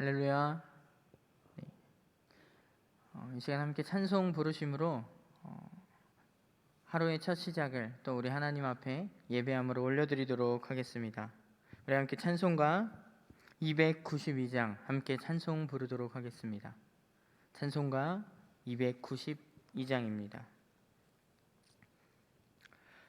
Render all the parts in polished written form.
할렐루야. 네. 이 시간 함께 찬송 부르심으로 하루의 첫 시작을 또 우리 하나님 앞에 예배함으로 올려드리도록 하겠습니다. 우리 함께 찬송가 292장 함께 찬송 부르도록 하겠습니다. 찬송가 292장입니다.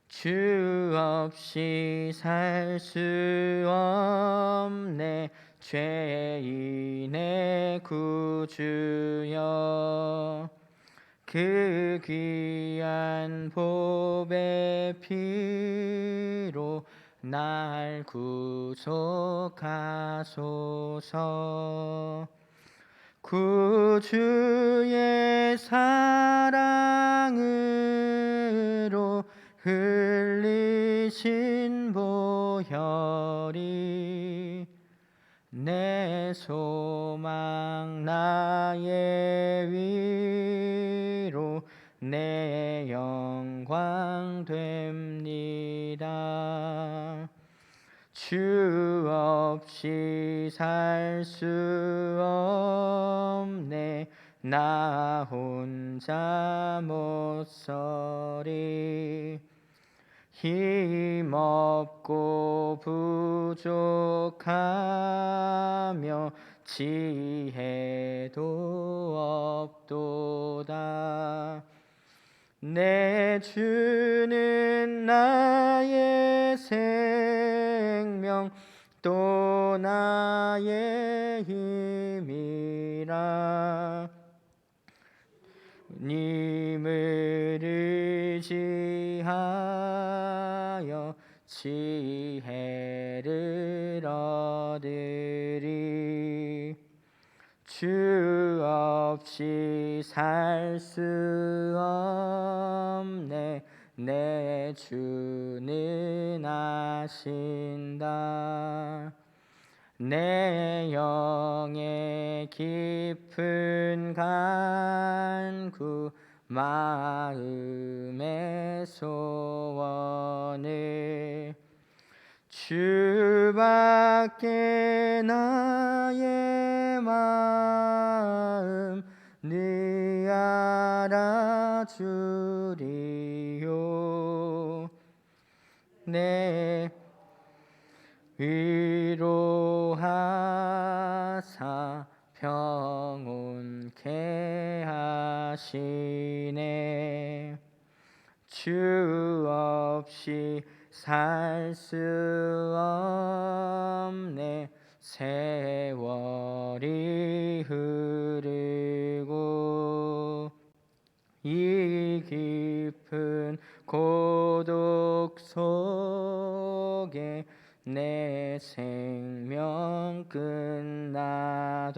주 없이 살 수 없네 죄인의 구주여, 그 귀한 보배 피로 날 구속하소서. 구주의 사랑으로 흘리신 보혈이 내 소망 나의 위로 내 영광 됩니다. 주 없이 살 수 없네 나 혼자 못 서리. 힘없고 부족하며 지혜도 없도다. 내 주는 나의 생명 또 나의 힘이라. 님을 의지하여 지혜를 얻으리. 주 없이 살 수 없네 내 주는 아신다. 내 영의 깊은 간구 마음의 소원을 주밖에 나의 마음 늘 알아주리요. 내 위로하사 평온케 하시네. 주 없이 살 수 없네 세월이 흐르고 이 깊은 고독 속에 내 생명 끝나도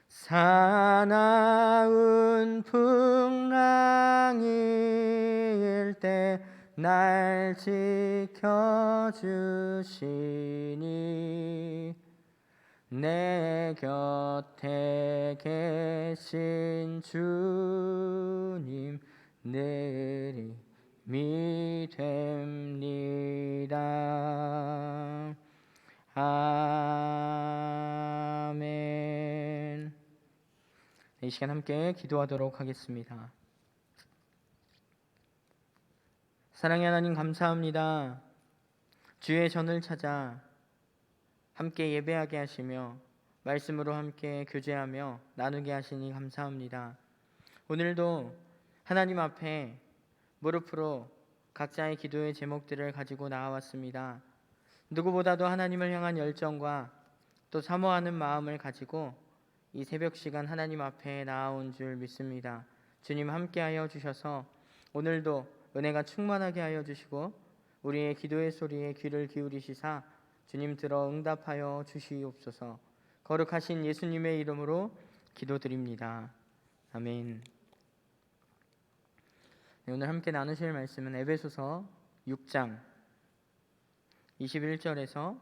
사나운 풍랑일 때 날 지켜주시니 내 곁에 계신 주님 늘 힘이 됩니다. 아멘. 이 시간 함께 기도하도록 하겠습니다. 사랑의 하나님 감사합니다. 주의 전을 찾아 함께 예배하게 하시며 말씀으로 함께 교제하며 나누게 하시니 감사합니다. 오늘도 하나님 앞에 무릎으로 각자의 기도의 제목들을 가지고 나와왔습니다. 누구보다도 하나님을 향한 열정과 또 사모하는 마음을 가지고 이 새벽 시간 하나님 앞에 나아온 줄 믿습니다. 주님 함께하여 주셔서 오늘도 은혜가 충만하게 하여 주시고 우리의 기도의 소리에 귀를 기울이시사 주님 들어 응답하여 주시옵소서. 거룩하신 예수님의 이름으로 기도드립니다. 아멘. 네, 오늘 함께 나누실 말씀은 에베소서 6장 21절에서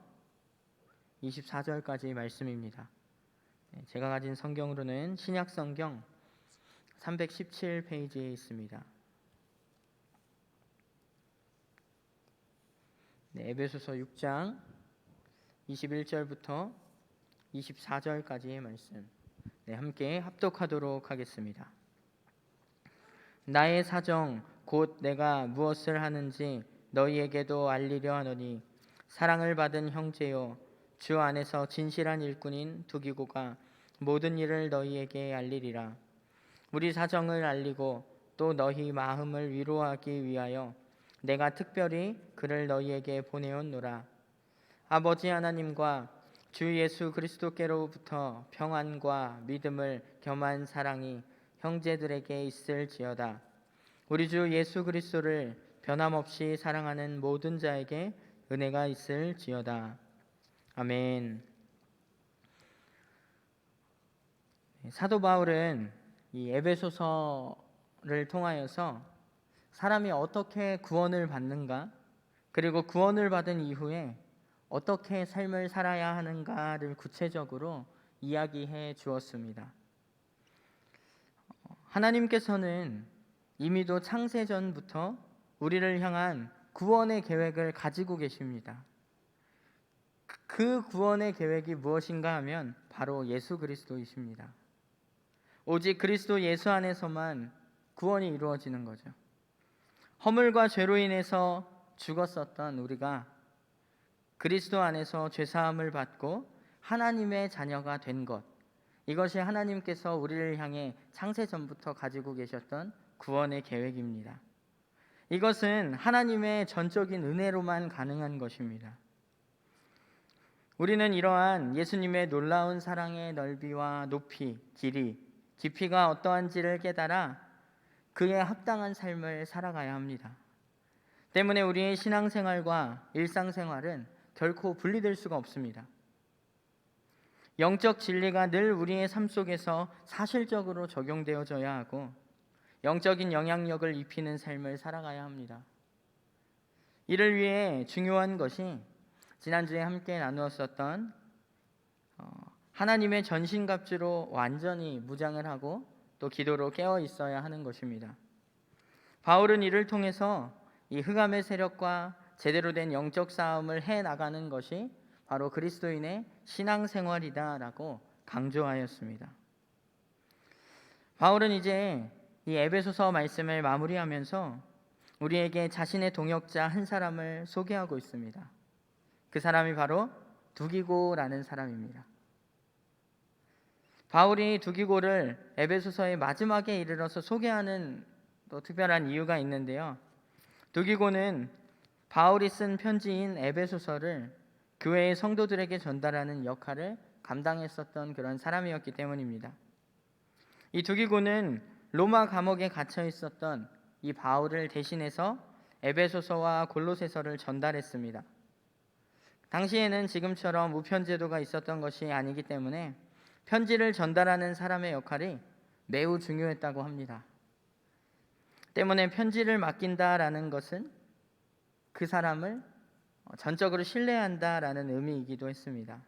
24절까지 말씀입니다. 제가 가진 성경으로는 신약성경 317페이지에 있습니다. 에베소서 6장 21절부터 24절까지의 말씀 함께 합독하도록 하겠습니다. 나의 사정 곧 내가 무엇을 하는지 너희에게도 알리려 하노니 사랑을 받은 형제요 주 안에서 진실한 일꾼인 두기고가 모든 일을 너희에게 알리리라. 우리 사정을 알리고 또 너희 마음을 위로하기 위하여 내가 특별히 그를 너희에게 보내었노라. 아버지 하나님과 주 예수 그리스도께로부터 평안과 믿음을 겸한 사랑이 형제들에게 있을지어다. 우리 주 예수 그리스도를 변함없이 사랑하는 모든 자에게 은혜가 있을지어다. 아멘. 사도 바울은 이 에베소서를 통하여서 사람이 어떻게 구원을 받는가, 그리고 구원을 받은 이후에 어떻게 삶을 살아야 하는가를 구체적으로 이야기해 주었습니다. 하나님께서는 이미도 창세전부터 우리를 향한 구원의 계획을 가지고 계십니다. 그 구원의 계획이 무엇인가 하면 바로 예수 그리스도이십니다. 오직 그리스도 예수 안에서만 구원이 이루어지는 거죠. 허물과 죄로 인해서 죽었었던 우리가 그리스도 안에서 죄사함을 받고 하나님의 자녀가 된 것, 이것이 하나님께서 우리를 향해 창세전부터 가지고 계셨던 구원의 계획입니다. 이것은 하나님의 전적인 은혜로만 가능한 것입니다. 우리는 이러한 예수님의 놀라운 사랑의 넓이와 높이, 길이, 깊이가 어떠한지를 깨달아 그에 합당한 삶을 살아가야 합니다. 때문에 우리의 신앙생활과 일상생활은 결코 분리될 수가 없습니다. 영적 진리가 늘 우리의 삶 속에서 사실적으로 적용되어져야 하고 영적인 영향력을 입히는 삶을 살아가야 합니다. 이를 위해 중요한 것이 지난주에 함께 나누었었던 하나님의 전신갑주로 완전히 무장을 하고 또 기도로 깨어 있어야 하는 것입니다. 바울은 이를 통해서 이 흑암의 세력과 제대로 된 영적 싸움을 해나가는 것이 바로 그리스도인의 신앙생활이다라고 강조하였습니다. 바울은 이제 이 에베소서 말씀을 마무리하면서 우리에게 자신의 동역자 한 사람을 소개하고 있습니다. 그 사람이 바로 두기고라는 사람입니다. 바울이 두기고를 에베소서의 마지막에 이르러서 소개하는 또 특별한 이유가 있는데요. 두기고는 바울이 쓴 편지인 에베소서를 교회의 성도들에게 전달하는 역할을 감당했었던 그런 사람이었기 때문입니다. 이 두기고는 로마 감옥에 갇혀 있었던 이 바울을 대신해서 에베소서와 골로새서를 전달했습니다. 당시에는 지금처럼 우편제도가 있었던 것이 아니기 때문에 편지를 전달하는 사람의 역할이 매우 중요했다고 합니다. 때문에 편지를 맡긴다라는 것은 그 사람을 전적으로 신뢰한다라는 의미이기도 했습니다.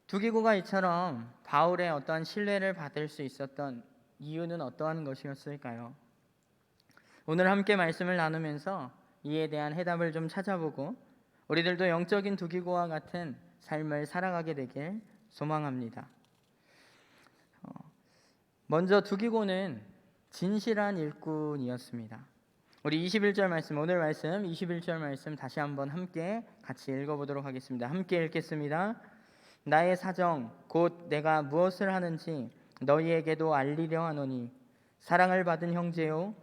두기고가 이처럼 바울의 어떠한 신뢰를 받을 수 있었던 이유는 어떠한 것이었을까요? 오늘 함께 말씀을 나누면서 이에 대한 해답을 좀 찾아보고 우리들도 영적인 두기고와 같은 삶을 살아가게 되길 소망합니다. 먼저 두기고는 진실한 일꾼이었습니다. 우리 21절 말씀, 오늘 말씀 21절 말씀 다시 한번 함께 같이 읽어보도록 하겠습니다. 함께 읽겠습니다. 나의 사정 곧 내가 무엇을 하는지 너희에게도 알리려 하노니 사랑을 받은 형제요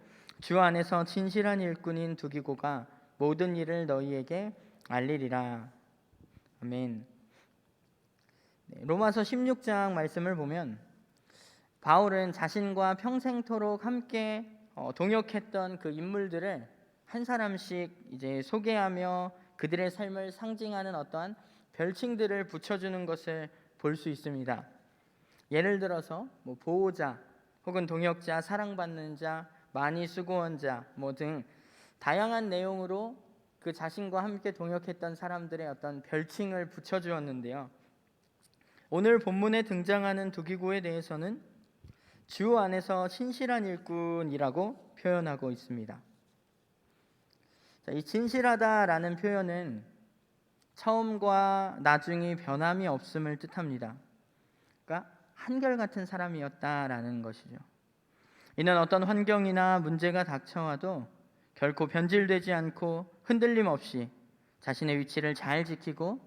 주 안에서 진실한 일꾼인 두기고가 모든 일을 너희에게 알리리라. 아멘. 로마서 16장 말씀을 보면 바울은 자신과 평생토록 함께 동역했던 그 인물들을 한 사람씩 이제 소개하며 그들의 삶을 상징하는 어떠한 별칭들을 붙여주는 것을 볼 수 있습니다. 예를 들어서 보호자, 혹은 동역자, 사랑받는 자, 많이 수고한 자 등 다양한 내용으로 그 자신과 함께 동역했던 사람들의 어떤 별칭을 붙여주었는데요. 오늘 본문에 등장하는 두기고에 대해서는 주 안에서 신실한 일꾼이라고 표현하고 있습니다. 이 진실하다라는 표현은 처음과 나중이 변함이 없음을 뜻합니다. 그러니까 한결같은 사람이었다라는 것이죠. 이는 어떤 환경이나 문제가 닥쳐와도 결코 변질되지 않고 흔들림 없이 자신의 위치를 잘 지키고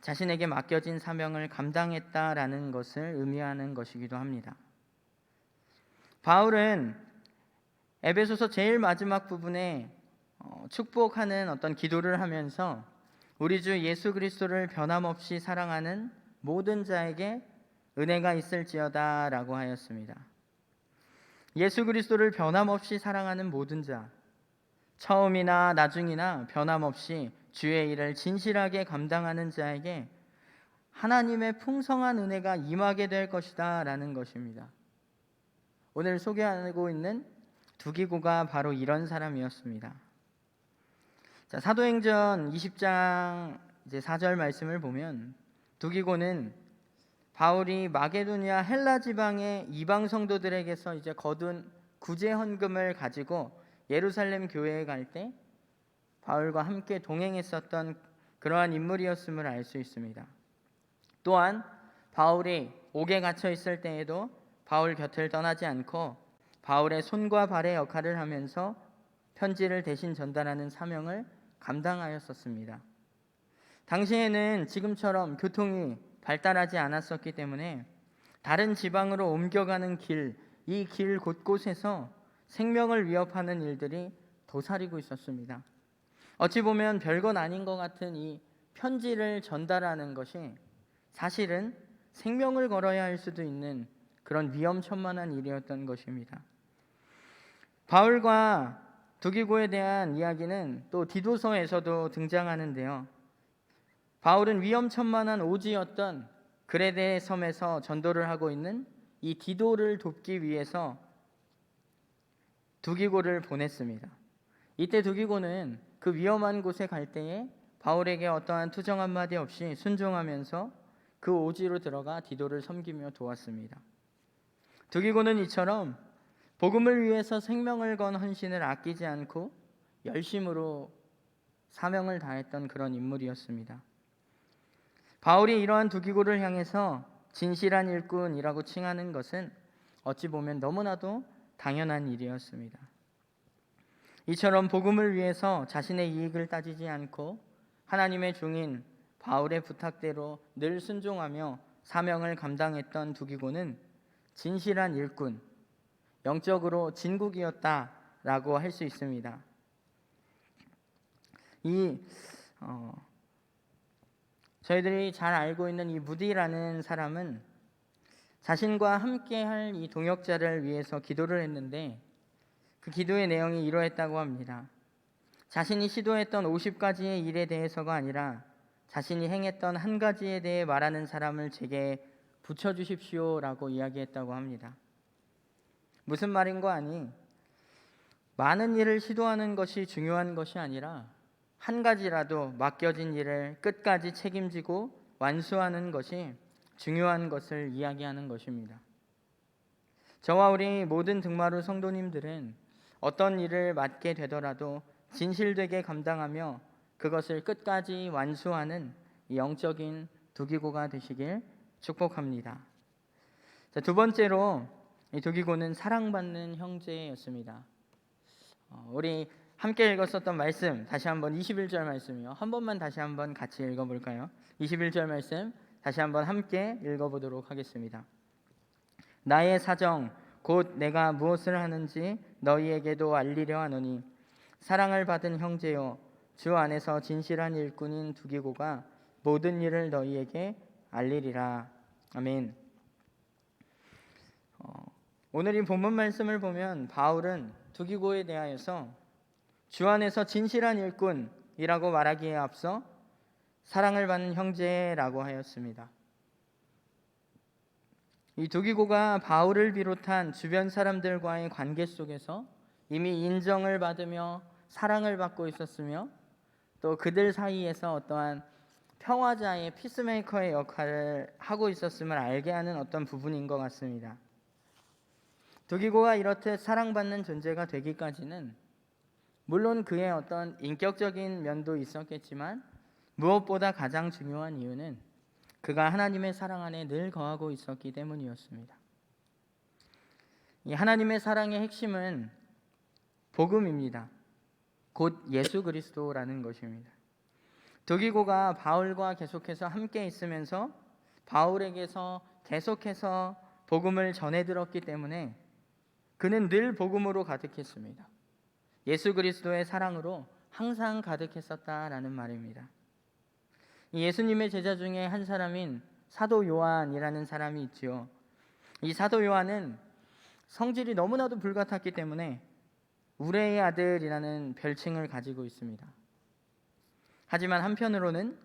자신에게 맡겨진 사명을 감당했다라는 것을 의미하는 것이기도 합니다. 바울은 에베소서 제일 마지막 부분에 축복하는 어떤 기도를 하면서 우리 주 예수 그리스도를 변함없이 사랑하는 모든 자에게 은혜가 있을지어다 라고 하였습니다. 예수 그리스도를 변함없이 사랑하는 모든 자, 처음이나 나중이나 변함없이 주의 일을 진실하게 감당하는 자에게 하나님의 풍성한 은혜가 임하게 될 것이다 라는 것입니다. 오늘 소개하고 있는 두기고가 바로 이런 사람이었습니다. 자, 사도행전 20장 이제 4절 말씀을 보면 두기고는 바울이 마게도니아 헬라 지방의 이방 성도들에게서 이제 거둔 구제 헌금을 가지고 예루살렘 교회에 갈 때 바울과 함께 동행했었던 그러한 인물이었음을 알 수 있습니다. 또한 바울이 옥에 갇혀 있을 때에도 바울 곁을 떠나지 않고 바울의 손과 발의 역할을 하면서 편지를 대신 전달하는 사명을 감당하였었습니다. 당시에는 지금처럼 교통이 발달하지 않았었기 때문에 다른 지방으로 옮겨가는 길, 이 길 곳곳에서 생명을 위협하는 일들이 도사리고 있었습니다. 어찌 보면 별건 아닌 것 같은 이 편지를 전달하는 것이 사실은 생명을 걸어야 할 수도 있는 그런 위험천만한 일이었던 것입니다. 바울과 두기고에 대한 이야기는 또 디도서에서도 등장하는데요. 바울은 위험천만한 오지였던 그레데 섬에서 전도를 하고 있는 이 디도를 돕기 위해서 두기고를 보냈습니다. 이때 두기고는 그 위험한 곳에 갈 때에 바울에게 어떠한 투정 한마디 없이 순종하면서 그 오지로 들어가 디도를 섬기며 도왔습니다. 두기고는 이처럼 복음을 위해서 생명을 건 헌신을 아끼지 않고 열심으로 사명을 다했던 그런 인물이었습니다. 바울이 이러한 두기고를 향해서 진실한 일꾼이라고 칭하는 것은 어찌 보면 너무나도 당연한 일이었습니다. 이처럼 복음을 위해서 자신의 이익을 따지지 않고 하나님의 종인 바울의 부탁대로 늘 순종하며 사명을 감당했던 두기고는 진실한 일꾼, 영적으로 진국이었다라고 할 수 있습니다. 저희들이 잘 알고 있는 이 무디라는 사람은 자신과 함께할 이 동역자를 위해서 기도를 했는데 그 기도의 내용이 이러했다고 합니다. 자신이 시도했던 50가지의 일에 대해서가 아니라 자신이 행했던 한 가지에 대해 말하는 사람을 제게 붙여주십시오라고 이야기했다고 합니다. 무슨 말인고 하니 많은 일을 시도하는 것이 중요한 것이 아니라 한 가지라도 맡겨진 일을 끝까지 책임지고 완수하는 것이 중요한 것을 이야기하는 것입니다. 저와 우리 모든 등마루 성도님들은 어떤 일을 맡게 되더라도 진실되게 감당하며 그것을 끝까지 완수하는 영적인 두기고가 되시길 축복합니다. 자, 두 번째로 이 두기고는 사랑받는 형제였습니다. 우리 함께 읽었었던 말씀 다시 한번 21절 말씀이요. 한 번만 다시 한번 같이 읽어볼까요? 21절 말씀 다시 한번 함께 읽어보도록 하겠습니다. 나의 사정 곧 내가 무엇을 하는지 너희에게도 알리려 하노니 사랑을 받은 형제여 주 안에서 진실한 일꾼인 두기고가 모든 일을 너희에게 알리리라. 아멘. 오늘 이 본문 말씀을 보면 바울은 두기고에 대하여서 주 안에서 진실한 일꾼이라고 말하기에 앞서 사랑을 받는 형제라고 하였습니다. 이 두기고가 바울을 비롯한 주변 사람들과의 관계 속에서 이미 인정을 받으며 사랑을 받고 있었으며 또 그들 사이에서 어떠한 평화자의 피스메이커의 역할을 하고 있었음을 알게 하는 어떤 부분인 것 같습니다. 두기고가 이렇듯 사랑받는 존재가 되기까지는 물론 그의 어떤 인격적인 면도 있었겠지만 무엇보다 가장 중요한 이유는 그가 하나님의 사랑 안에 늘 거하고 있었기 때문이었습니다. 이 하나님의 사랑의 핵심은 복음입니다. 곧 예수 그리스도라는 것입니다. 두기고가 바울과 계속해서 함께 있으면서 바울에게서 계속해서 복음을 전해 들었기 때문에 그는 늘 복음으로 가득했습니다. 예수 그리스도의 사랑으로 항상 가득했었다라는 말입니다. 예수님의 제자 중에 한 사람인 사도 요한이라는 사람이 있지요. 이 사도 요한은 성질이 너무나도 불같았기 때문에 우레의 아들이라는 별칭을 가지고 있습니다. 하지만 한편으로는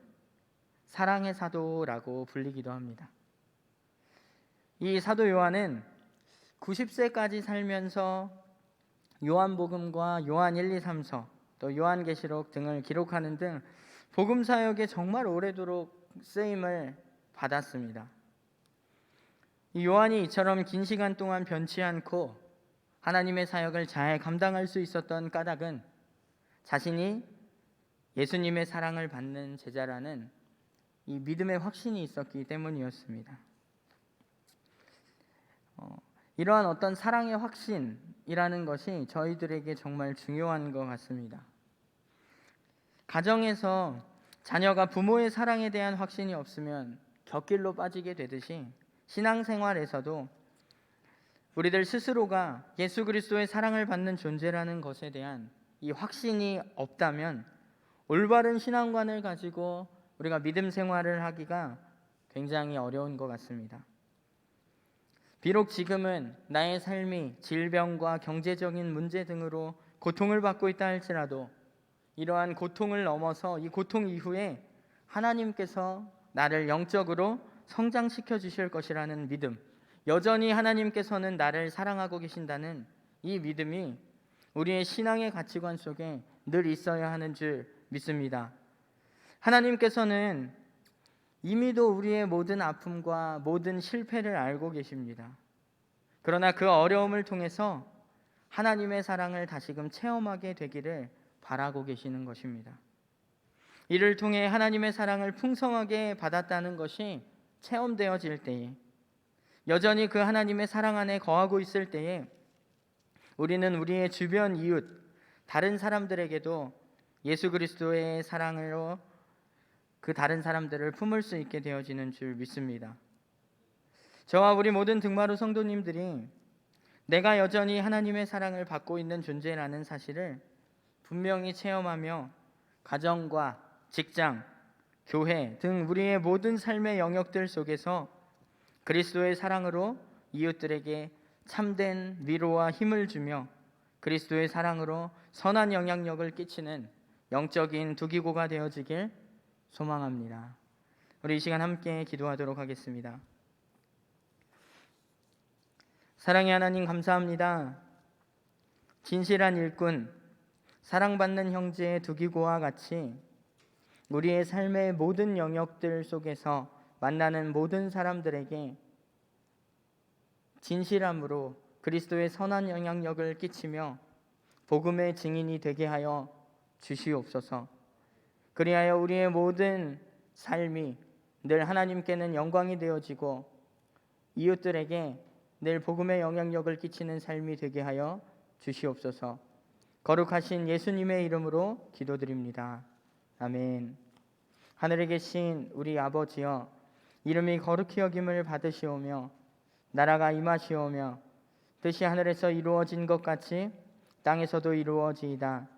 사랑의 사도라고 불리기도 합니다. 이 사도 요한은 90세까지 살면서 요한복음과 요한 1, 2, 3서 또 요한계시록 등을 기록하는 등 복음 사역에 정말 오래도록 쓰임을 받았습니다. 이 요한이 이처럼 긴 시간 동안 변치 않고 하나님의 사역을 잘 감당할 수 있었던 까닭은 자신이 예수님의 사랑을 받는 제자라는 이 믿음의 확신이 있었기 때문이었습니다. 이러한 어떤 사랑의 확신이라는 것이 저희들에게 정말 중요한 것 같습니다. 가정에서 자녀가 부모의 사랑에 대한 확신이 없으면 곁길로 빠지게 되듯이 신앙생활에서도 우리들 스스로가 예수 그리스도의 사랑을 받는 존재라는 것에 대한 이 확신이 없다면 올바른 신앙관을 가지고 우리가 믿음 생활을 하기가 굉장히 어려운 것 같습니다. 비록 지금은 나의 삶이 질병과 경제적인 문제 등으로 고통을 받고 있다 할지라도 이러한 고통을 넘어서 이 고통 이후에 하나님께서 나를 영적으로 성장시켜 주실 것이라는 믿음, 여전히 하나님께서는 나를 사랑하고 계신다는 이 믿음이 우리의 신앙의 가치관 속에 늘 있어야 하는 줄 믿습니다. 하나님께서는 이미도 우리의 모든 아픔과 모든 실패를 알고 계십니다. 그러나 그 어려움을 통해서 하나님의 사랑을 다시금 체험하게 되기를 바라고 계시는 것입니다. 이를 통해 하나님의 사랑을 풍성하게 받았다는 것이 체험되어질 때에, 여전히 그 하나님의 사랑 안에 거하고 있을 때에 우리는 우리의 주변 이웃, 다른 사람들에게도 예수 그리스도의 사랑으로 그 다른 사람들을 품을 수 있게 되어지는 줄 믿습니다. 저와 우리 모든 등마루 성도님들이 내가 여전히 하나님의 사랑을 받고 있는 존재라는 사실을 분명히 체험하며 가정과 직장, 교회 등 우리의 모든 삶의 영역들 속에서 그리스도의 사랑으로 이웃들에게 참된 위로와 힘을 주며 그리스도의 사랑으로 선한 영향력을 끼치는 영적인 두기고가 되어지길 소망합니다. 우리 이 시간 함께 기도하도록 하겠습니다. 사랑의 하나님 감사합니다. 진실한 일꾼, 사랑받는 형제의 두기고와 같이 우리의 삶의 모든 영역들 속에서 만나는 모든 사람들에게 진실함으로 그리스도의 선한 영향력을 끼치며 복음의 증인이 되게 하여 주시옵소서. 그리하여 우리의 모든 삶이 늘 하나님께는 영광이 되어지고 이웃들에게 늘 복음의 영향력을 끼치는 삶이 되게 하여 주시옵소서. 거룩하신 예수님의 이름으로 기도드립니다. 아멘. 하늘에 계신 우리 아버지여, 이름이 거룩히 여김을 받으시오며 나라가 임하시오며 뜻이 하늘에서 이루어진 것 같이 땅에서도 이루어지이다.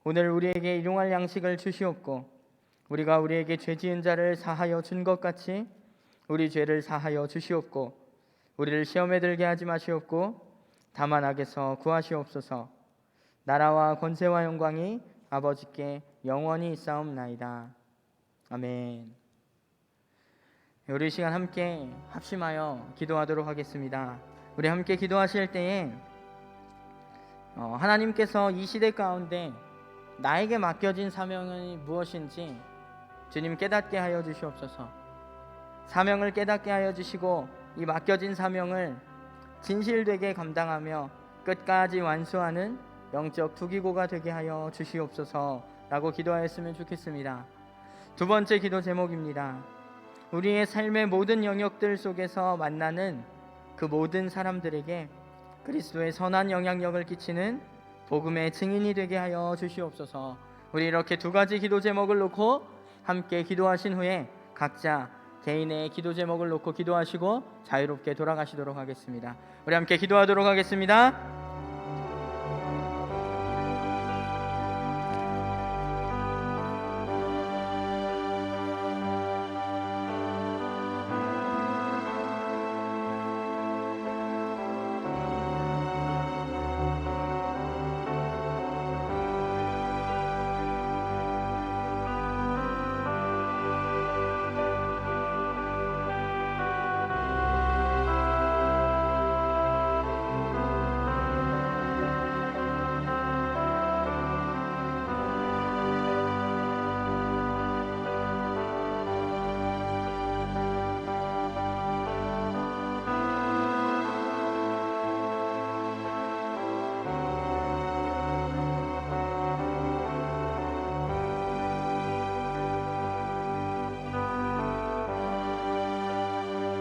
오늘 우리에게 일용할 양식을 주시옵고 우리가 우리에게 죄 지은 자를 사하여 준 것 같이 우리 죄를 사하여 주시옵고 우리를 시험에 들게 하지 마시옵고 다만 악에서 구하시옵소서. 나라와 권세와 영광이 아버지께 영원히 있사옵나이다. 아멘. 우리 시간 함께 합심하여 기도하도록 하겠습니다. 우리 함께 기도하실 때에 하나님께서 이 시대 가운데 나에게 맡겨진 사명이 무엇인지 주님 깨닫게 하여 주시옵소서. 사명을 깨닫게 하여 주시고 이 맡겨진 사명을 진실되게 감당하며 끝까지 완수하는 영적 두기고가 되게 하여 주시옵소서 라고 기도하였으면 좋겠습니다. 두 번째 기도 제목입니다. 우리의 삶의 모든 영역들 속에서 만나는 그 모든 사람들에게 그리스도의 선한 영향력을 끼치는 복음의 증인이 되게 하여 주시옵소서. 우리 이렇게 두 가지 기도 제목을 놓고 함께 기도하신 후에 각자 개인의 기도 제목을 놓고 기도하시고 자유롭게 돌아가시도록 하겠습니다. 우리 함께 기도하도록 하겠습니다.